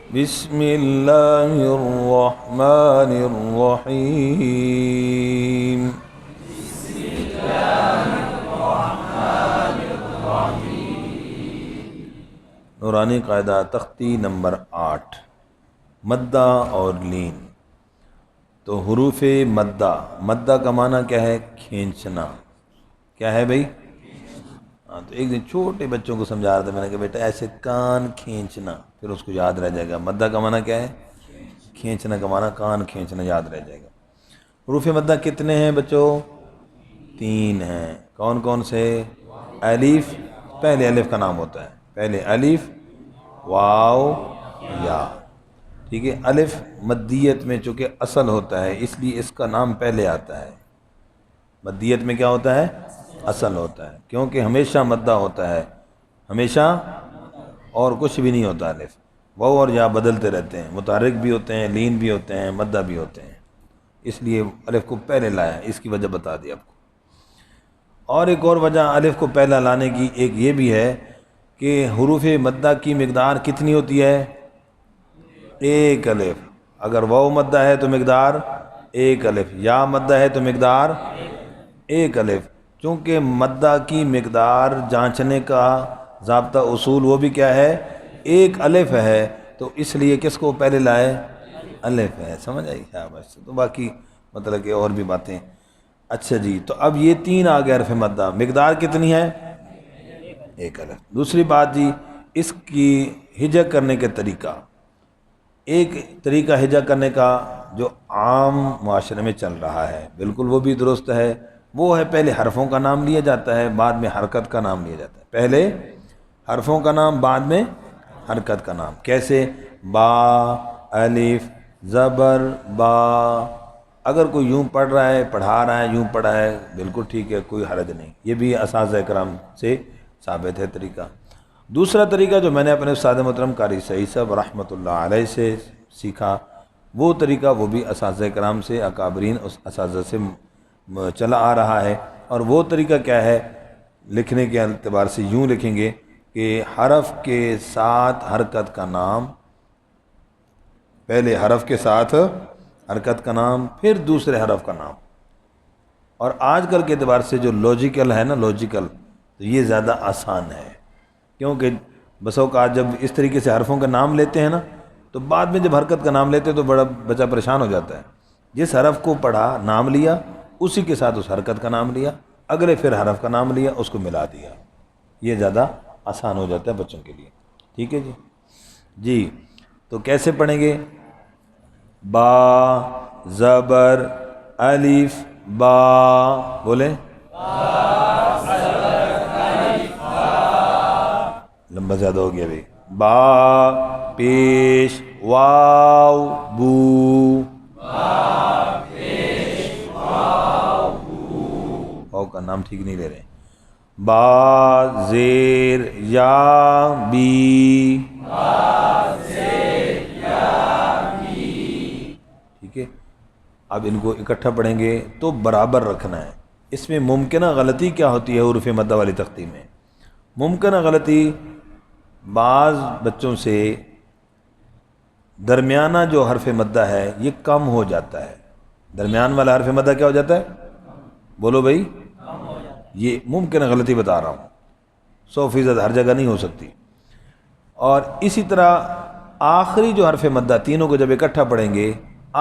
بسم اللہ الرحمن الرحیم۔ نورانی قاعدہ تختی نمبر 8، مدہ اور لین۔ تو حروف مدہ، مدہ کا معنی کیا ہے؟ کھینچنا۔ کیا ہے بھائی؟ تو ایک دن چھوٹے بچوں کو سمجھا رہا تھا میں نے کہ بیٹا ایسے کان کھینچنا، پھر اس کو یاد رہ جائے گا۔ مدہ کا معنی کیا ہے؟ کھینچنا کا معنی کان کھینچنا، یاد رہ جائے گا۔ حروف مدہ کتنے ہیں بچوں؟ 3 ہیں۔ کون کون سے؟ الف، پہلے الف کا نام ہوتا ہے، پہلے الف، واو، یا۔ ٹھیک ہے، الف مدیت میں چونکہ اصل ہوتا ہے اس لیے اس کا نام پہلے آتا ہے۔ مدیت میں کیا ہوتا ہے؟ اصل ہوتا ہے، کیونکہ ہمیشہ مدہ ہوتا ہے، ہمیشہ، اور کچھ بھی نہیں ہوتا۔ الف، واو اور یا بدلتے رہتے ہیں، متحرک بھی ہوتے ہیں، لین بھی ہوتے ہیں، مدہ بھی ہوتے ہیں، اس لیے الف کو پہلے لایا، اس کی وجہ بتا دی آپ کو۔ اور ایک اور وجہ الف کو پہلا لانے کی ایک یہ بھی ہے کہ حروف مدہ کی مقدار کتنی ہوتی ہے؟ 1 الف۔ اگر واو مدہ ہے تو مقدار 1 الف، یا مدہ ہے تو مقدار 1 الف۔ چونکہ مدہ کی مقدار جانچنے کا ضابطہ اصول وہ بھی کیا ہے؟ 1 الف ہے، تو اس لیے کس کو پہلے لائے؟ الف ہے۔ سمجھ آئی؟ ہاں بس، تو باقی مطلب کہ اور بھی باتیں۔ اچھا جی، تو اب یہ 3 آ گئے حرف مدہ، مقدار کتنی ہے؟ 1 الف۔ دوسری بات جی، اس کی ہجا کرنے کے طریقہ، ایک طریقہ ہجا کرنے کا جو عام معاشرے میں چل رہا ہے، بالکل وہ بھی درست ہے، وہ ہے پہلے حرفوں کا نام لیا جاتا ہے، بعد میں حرکت کا نام لیا جاتا ہے۔ پہلے حرفوں کا نام، بعد میں حرکت کا نام۔ کیسے؟ با، الف، زبر، با۔ اگر کوئی یوں پڑھ رہا ہے، پڑھا رہا ہے، یوں پڑھا ہے، بالکل ٹھیک ہے، کوئی حرج نہیں، یہ بھی اساتذہ کرام سے ثابت ہے طریقہ۔ دوسرا طریقہ جو میں نے اپنے استاد محترم قاری سعید صاحب رحمۃ اللہ علیہ سے سیکھا، وہ طریقہ وہ بھی اساتذہ کرام سے، اکابرین اساتذہ سے چلا آ رہا ہے۔ اور وہ طریقہ کیا ہے؟ لکھنے کے اعتبار سے یوں لکھیں گے کہ حرف کے ساتھ حرکت کا نام، پہلے حرف کے ساتھ حرکت کا نام، پھر دوسرے حرف کا نام۔ اور آج کل کے اعتبار سے جو لوجیکل ہے نا، لوجیکل، تو یہ زیادہ آسان ہے، کیونکہ بس اوقات جب اس طریقے سے حرفوں کا نام لیتے ہیں نا، تو بعد میں جب حرکت کا نام لیتے ہیں تو بڑا بچہ پریشان ہو جاتا ہے۔ جس حرف کو پڑھا، نام لیا، اسی کے ساتھ اس حرکت کا نام لیا، اگلے پھر حرف کا نام لیا، اس کو ملا دیا، یہ زیادہ آسان ہو جاتا ہے بچوں کے لیے۔ ٹھیک ہے جی؟ جی، تو کیسے پڑھیں گے؟ با، زبر، الف، با، بولیں، لمبا زیادہ ہو گیا بھائی۔ با پیش، واو، بو، واو کا نام ٹھیک نہیں لے رہے۔ با زیر یا، بی، ٹھیک ہے۔ اب ان کو اکٹھا پڑھیں گے تو برابر رکھنا ہے۔ اس میں ممکنہ غلطی کیا ہوتی ہے حروف مدہ والی تختی میں؟ ممکنہ غلطی، بعض بچوں سے درمیانہ جو حرف مدہ ہے یہ کم ہو جاتا ہے۔ درمیان والا حرف مدہ کیا ہو جاتا ہے؟ بولو بھائی، یہ ممکنہ غلطی بتا رہا ہوں، 100% ہر جگہ نہیں ہو سکتی۔ اور اسی طرح آخری جو حرف مدہ، تینوں کو جب اکٹھا پڑھیں گے،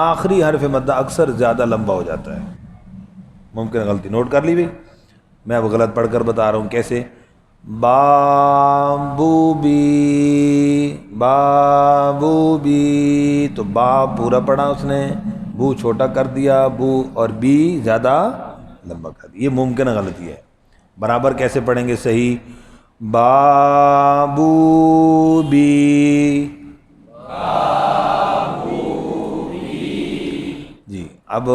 آخری حرف مدہ اکثر زیادہ لمبا ہو جاتا ہے۔ ممکنہ غلطی نوٹ کر لی بھائی، میں اب غلط پڑھ کر بتا رہا ہوں کیسے۔ بابو بی، بابو بی، تو با پورا پڑھا اس نے، بو چھوٹا کر دیا، بو، اور بی زیادہ لمبا کر دیا، یہ ممکنہ غلطی ہے۔ برابر کیسے پڑھیں گے صحیح؟ بابو بی، جی۔ اب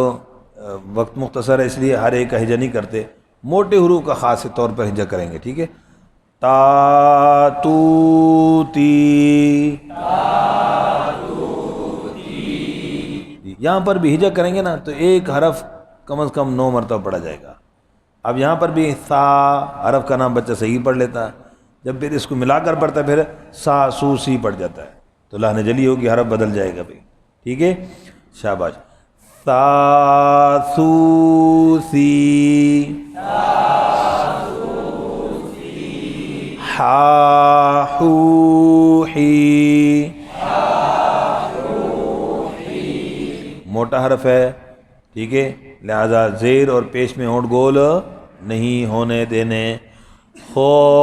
وقت مختصر ہے اس لیے ہر ایک کا ہجا نہیں کرتے، موٹے حروف کا خاص طور پر ہجا کریں گے، ٹھیک ہے؟ تا، تو، تی، یہاں پر بھی ہجا کریں گے نا تو ایک حرف کم از کم 9 مرتبہ پڑھا جائے گا۔ اب یہاں پر بھی سا حرف کا نام بچہ صحیح پڑھ لیتا ہے، جب پھر اس کو ملا کر پڑھتا ہے پھر سا، سو، سی پڑھ جاتا ہے۔ تو لحن جلی ہوگی، حرف بدل جائے گا بھائی، ٹھیک ہے، شاباش. ساسوسی، حاحوحی، موٹا حرف ہے، ٹھیک ہے، لہذا زیر اور پیش میں ہونٹ گول نہیں ہونے دینے. خوخی،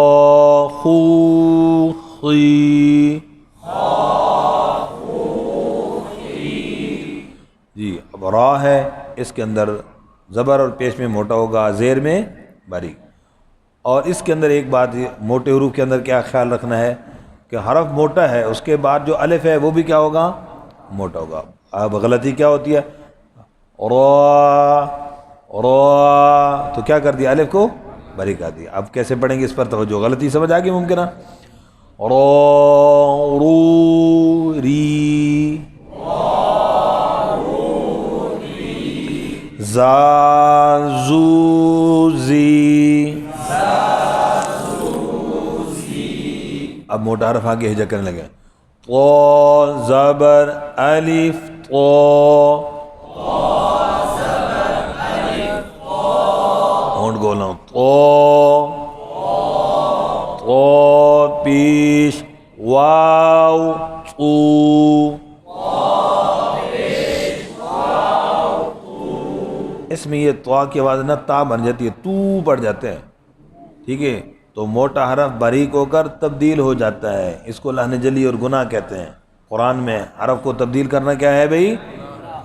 جی اب را ہے، اس کے اندر زبر اور پیش میں موٹا ہوگا، زیر میں باریک. اور اس کے اندر ایک بات، موٹے حروف کے اندر کیا خیال رکھنا ہے کہ حرف موٹا ہے، اس کے بعد جو الف ہے وہ بھی کیا ہوگا، موٹا ہوگا. اب غلطی کیا ہوتی ہے، را را تو کیا کر دیا، الف کو باریک کر دیا. اب کیسے پڑھیں گے اس پر توجہ، غلطی سمجھ آ گئی ممکنہ. را رو ری، زا زو زی. اب موٹا حرف آگے ہجا کرنے لگے. طو زبر الف طو، ہونٹ گول نہ ہو. طو پیش واو تو، اس میں یہ طوا کی آواز نہ تا بن جاتی ہے، تو پڑ جاتے ہیں، ٹھیک ہے. تو موٹا حرف باریک ہو کر تبدیل ہو جاتا ہے، اس کو لحن جلی اور گناہ کہتے ہیں. قرآن میں حرف کو تبدیل کرنا کیا ہے بھئی،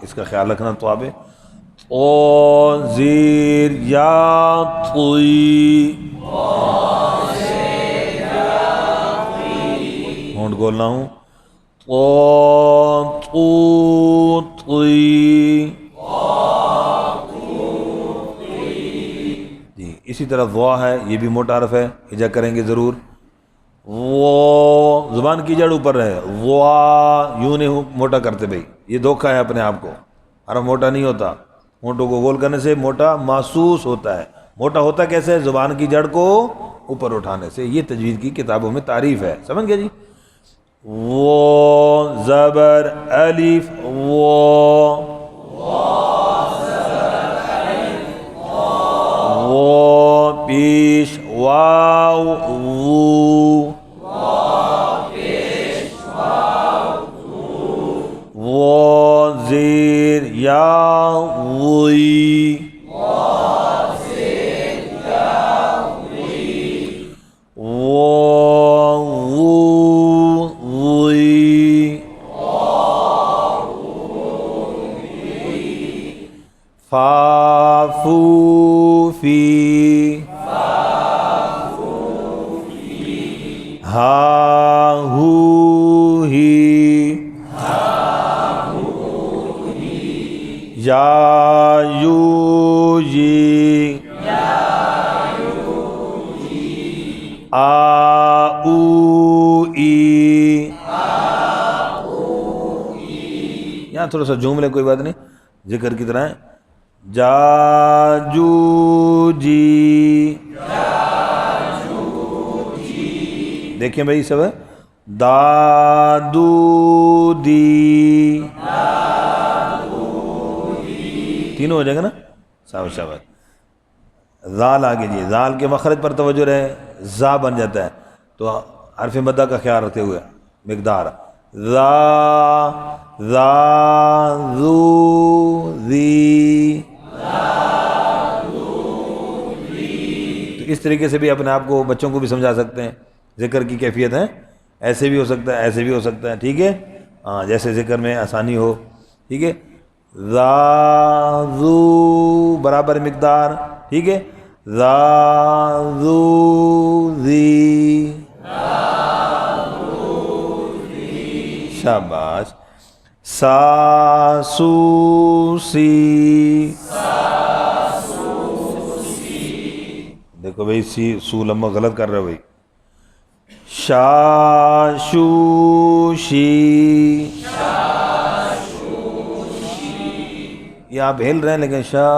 اس کا خیال رکھنا. تو آبے او زیر یا طوی، ہونٹ گول نہ ہوں. تو تو طوی، جی اسی طرح وا ہے، یہ بھی موٹا حرف ہے، ہجا کریں گے ضرور. وہ زبان کی جڑ اوپر ہے، وا یوں نہیں موٹا کرتے بھائی، یہ دھوکہ ہے اپنے آپ کو. حرف موٹا نہیں ہوتا، ہونٹوں کو گول کرنے سے موٹا محسوس ہوتا ہے. موٹا ہوتا کیسے، زبان کی جڑ کو اوپر اٹھانے سے. یہ تجوید کی کتابوں میں تعریف ہے، سمجھ گئے جی. وہ زبر الف وہ، وہ پیش واو وو، وہ زیر یا وی، وہ وو وی، فا فو فی، ہا ہو ہی، یا یو یی، آ او ای. یہاں تھوڑا سا جملے کوئی بات نہیں، ذکر کی طرح ہے. جا جو جی، دیکھیں بھائی سب، دا دو دی، تینوں ہو جائے گا نا، شاباش شاباش. زال آگے جی، زال کے مخرج پر توجہ رہے، زا بن جاتا ہے تو حرف مدہ کا خیال رکھتے ہوئے مقدار. زا زا زو زی، تو اس طریقے سے بھی اپنے آپ کو بچوں کو بھی سمجھا سکتے ہیں. ذکر کی کیفیت ہے، ایسے بھی ہو سکتا ہے، ایسے بھی ہو سکتا ہے، ٹھیک ہے، ہاں جیسے ذکر میں آسانی ہو، ٹھیک ہے. زا زو برابر مقدار، ٹھیک ہے. زا زو زی، شاباش. سا سو سی، دیکھو بھائی سی سو لمبا غلط کر رہے ہو بھائی. شا شو شی، یہ آپ ہل رہے ہیں لیکن شا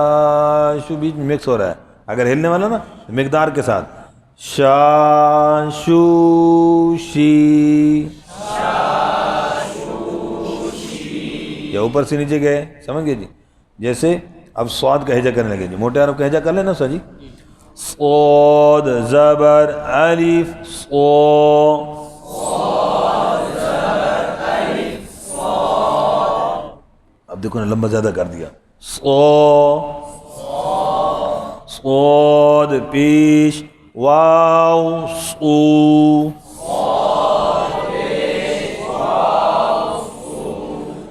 شو بیچ میں مکس ہو رہا ہے. اگر ہلنے والا نا مقدار کے ساتھ، شا شو شی، یا اوپر سے نیچے گئے، سمجھ گئے جی؟ جیسے اب صاد کا ہجا کرنے لگے جی، موٹے حرف کا ہجا کر لینا سر جی، صاد زبر الف صو، اب دیکھو نا لمبا زیادہ کر دیا، صو صاد پیش واو صو،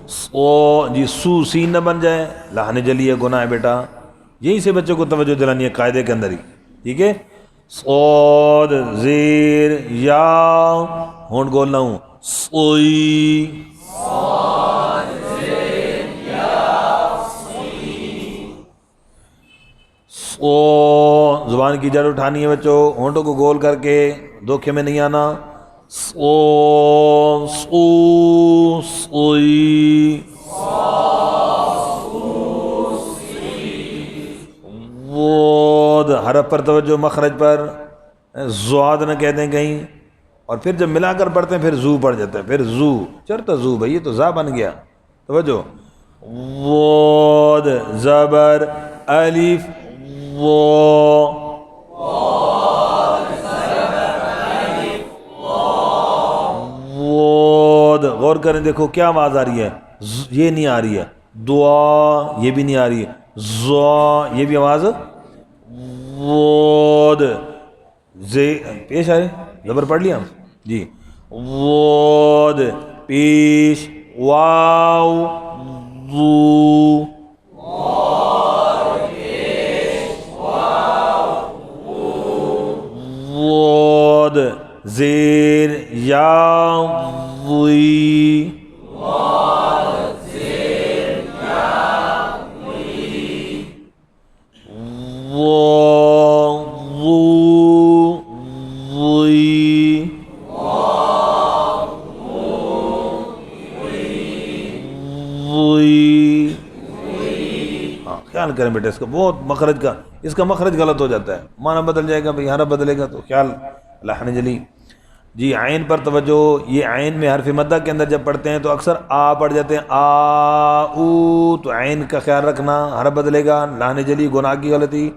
صو جی سو سین نہ بن جائے، لہن جلی ہے، گناہ ہے بیٹا، یہیں سے بچوں کو توجہ دلانی ہے قاعدے کے اندر ہی، ٹھیک ہے؟ صاد زیر یا ہونٹ گولنا ہوں، سوئی، سو زبان کی جڑ اٹھانی ہے بچوں، ہونٹوں کو گول کر کے، دھوکے میں نہیں آنا، سو سو سوئی، وود حرف پر توجہ، مخرج پر، زواد نہ کہہ دیں کہیں، اور پھر جب ملا کر پڑھتے ہیں پھر زو پڑھ جاتا ہے، پھر زو چرتا زو بھائی، یہ تو زا بن گیا، توجہ، وود زبر الف وہ، وود غور کریں، دیکھو کیا آواز آ رہی ہے، یہ نہیں آ رہی ہے، دعا یہ بھی نہیں آ رہی ہے، زوا یہ بھی آواز، وود پیش آئے، زبر پڑھ لیا جی، وود پیش واو وو، وود زیر یا وی، وو وو وی، وی، ہاں خیال کریں بیٹا اس کا، بہت مخرج کا، اس کا مخرج غلط ہو جاتا ہے، معنی بدل جائے گا بھائی، حرف بدلے گا تو خیال، لحن جلی جی۔ عین پر توجہ، یہ عین میں حرف مدہ کے اندر جب پڑھتے ہیں تو اکثر آ پڑھ جاتے ہیں، آ او، تو عین کا خیال رکھنا، حرف بدلے گا، لحن جلی، گناہ کی غلطی،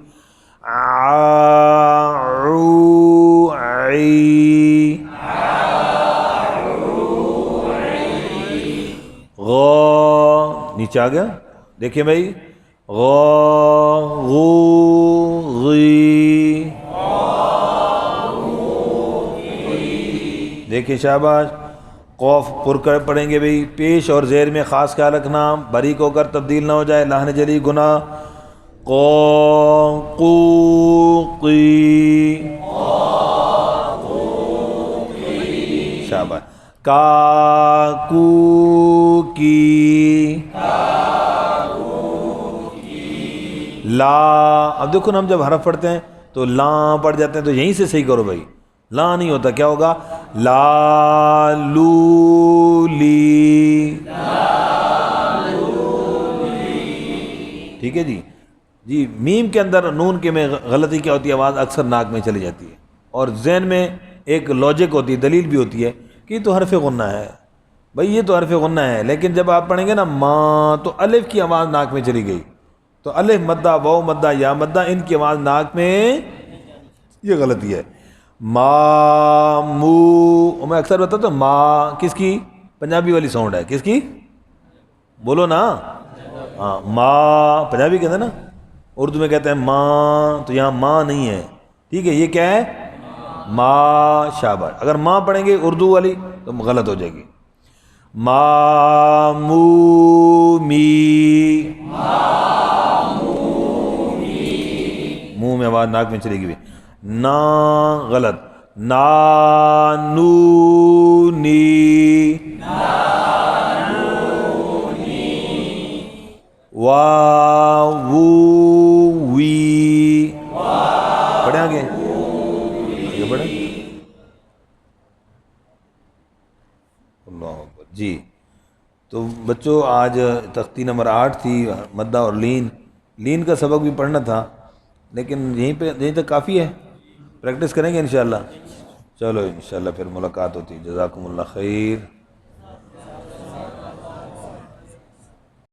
آ عو عی، غو نیچے آ گیا، دیکھیں بھائی، غو غو غی، دیکھیں شاباش، قوف پر کر پڑھیں گے بھئی، پیش اور زیر میں خاص خیال رکھنا، باریک ہو کر تبدیل نہ ہو جائے، لحن جلی گناہ، قو قو قی، شاباش، کا کو کی، لا، اب دیکھو نا ہم جب حرف پڑھتے ہیں تو لا پڑھ جاتے ہیں، تو یہیں سے صحیح کرو بھائی، لا نہیں ہوتا، کیا ہوگا، لا لو لی، ٹھیک ہے جی جی۔ میم کے اندر نون کے میں غلطی کیا ہوتی ہے، آواز اکثر ناک میں چلی جاتی ہے، اور ذہن میں ایک لاجک ہوتی ہے، دلیل بھی ہوتی ہے کہ یہ تو حرف غنہ ہے بھائی، یہ تو حرف غنہ ہے، لیکن جب آپ پڑھیں گے نا ماں، تو الف کی آواز ناک میں چلی گئی، تو الف مدہ، واو مدہ، یا مدہ، ان کی آواز ناک میں، یہ غلطی ہے، ما مو، میں اکثر بتاتا ہوں، ما کس کی پنجابی والی ساؤنڈ ہے، کس کی بولو نا، ہاں ما پنجابی کہتے ہیں نا، اردو میں کہتے ہیں ماں، تو یہاں ماں نہیں ہے، ٹھیک ہے، یہ کیا ہے، ما، شاباش، اگر ماں پڑھیں گے اردو والی تو غلط ہو جائے گی، ما مو می، منہ میں آواز ناک میں چلے گی بھی، نا غلط، نا نو نی، وا وو وی، پڑھیں آگے، آگے پڑھیں، اللہ اکبر جی۔ تو بچوں آج تختی نمبر 8 تھی، مدہ اور لین کا سبق بھی پڑھنا تھا، لیکن یہیں تک کافی ہے، پریکٹس کریں گے انشاءاللہ، چلو انشاءاللہ پھر ملاقات ہوتی ہے، جزاکم اللہ خیر۔